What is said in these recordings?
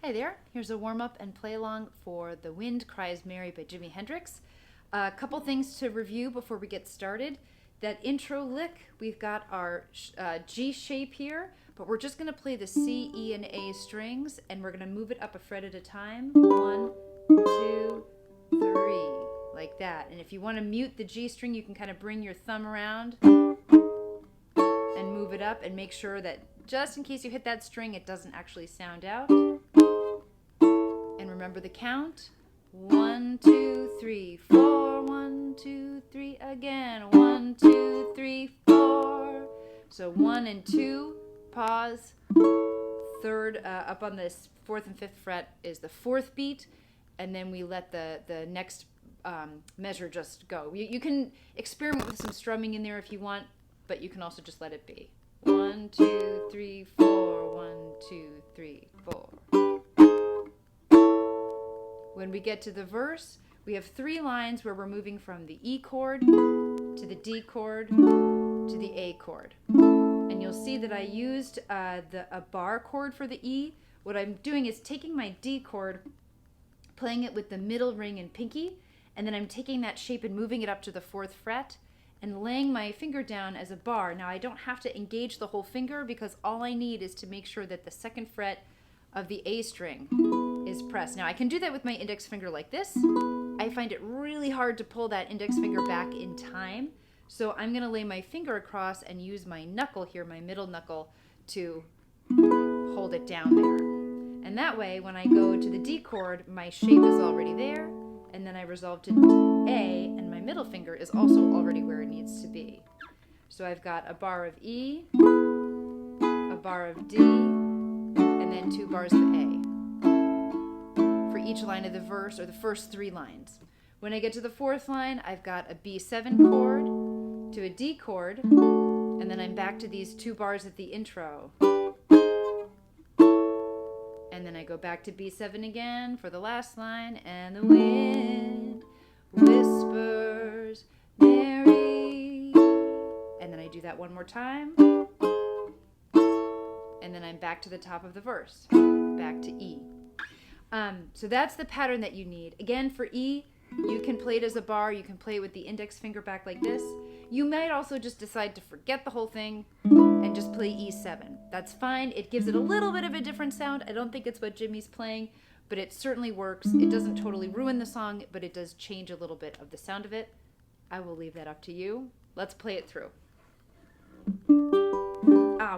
Hi there, here's a warm-up and play-along for The Wind Cries Mary by Jimi Hendrix. A couple things to review before we get started. That intro lick, we've got our G shape here, but we're just going to play the C, E, and A strings, and we're going to move it up a fret at a time. 1, 2, 3, like that. And if you want to mute the G string, you can kind of bring your thumb around and move it up and make sure that just in case you hit that string, it doesn't actually sound out. And remember the count. 1, 2, 3, 4. 1, 2, 3 again. 1, 2, 3, 4. So 1 and 2, pause. Third, up on this 4th and 5th fret is the 4th beat, and then we let the next measure just go. You can experiment with some strumming in there if you want, but you can also just let it be. 1, 2, 3, 4. 1, 2, 3, 4. When we get to the verse, we have 3 lines where we're moving from the E chord to the D chord to the A chord. And you'll see that I used a bar chord for the E. What I'm doing is taking my D chord, playing it with the middle ring and pinky, and then I'm taking that shape and moving it up to the 4th fret and laying my finger down as a bar. Now I don't have to engage the whole finger because all I need is to make sure that the 2nd fret of the A string is pressed. Now I can do that with my index finger like this. I find it really hard to pull that index finger back in time. So I'm going to lay my finger across and use my knuckle here, my middle knuckle, to hold it down there. And that way, when I go to the D chord, my shape is already there, and then I resolve to A, and my middle finger is also already where it needs to be. So I've got a bar of E, a bar of D, and then 2 bars of A for each line of the verse, or the first 3 lines. When I get to the 4th line, I've got a B7 chord to a D chord, and then I'm back to these 2 bars at the intro. And then I go back to B7 again for the last line, and the wind whispers Mary. And then I do that one more time. And then I'm back to the top of the verse, back to E. So that's the pattern that you need. Again, for E, you can play it as a bar. You can play it with the index finger back like this. You might also just decide to forget the whole thing and just play E7. That's fine. It gives it a little bit of a different sound. I don't think it's what Jimi's playing, but it certainly works. It doesn't totally ruin the song, but it does change a little bit of the sound of it. I will leave that up to you. Let's play it through.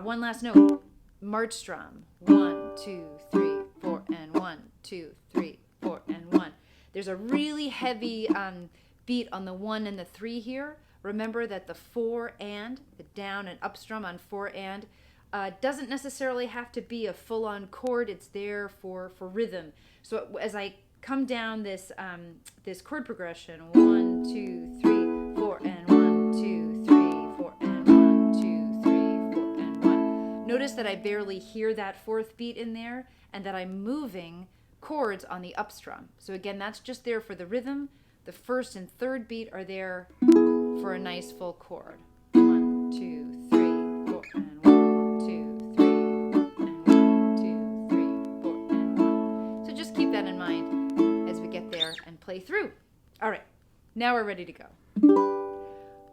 One last note. March strum. 1, 2, 3, 4, and 1, 2, 3, 4, and 1. There's a really heavy beat on the 1 and the 3 here. Remember that the 4 and, the down and up strum on 4 and, doesn't necessarily have to be a full-on chord. It's there for rhythm. So as I come down this chord progression, 1, 2, 3, 4, and 1, 2, 3, 4, and 1, 2, 3, 4, and 1. Notice that I barely hear that 4th beat in there, and that I'm moving chords on the up strum. So again, that's just there for the rhythm. The 1st and 3rd beat are there for a nice full chord. 1, 2, 3, 4, and 1, 2, 3, and 1, 2, 3, 4, and 1. So just keep that in mind as we get there and play through. All right, now we're ready to go.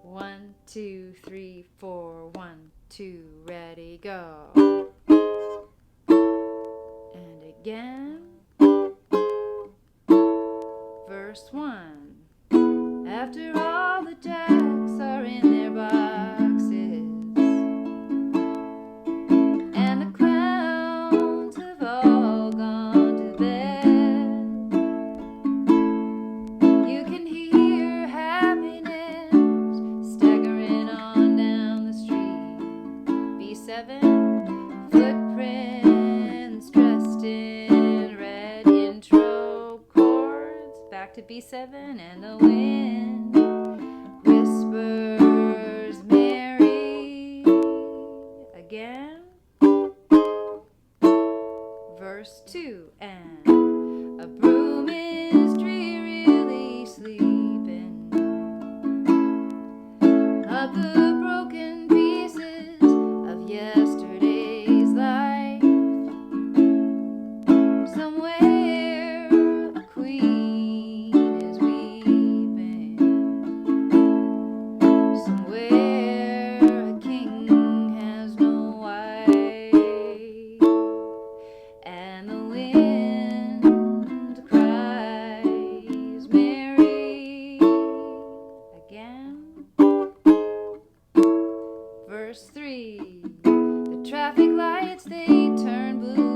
1, 2, 3, 4, 1, 2, ready, go. And again. Verse 1. After all the jacks are in their boxes and the clowns have all gone to bed, you can hear happiness staggering on down the street. B7, footprints dressed in red, intro chords, back to B7, and the wind whispers Mary again. Verse 2, and a broom is drearily sleeping of the broken pieces of yesterday's life. So 3. The traffic lights, they turn blue.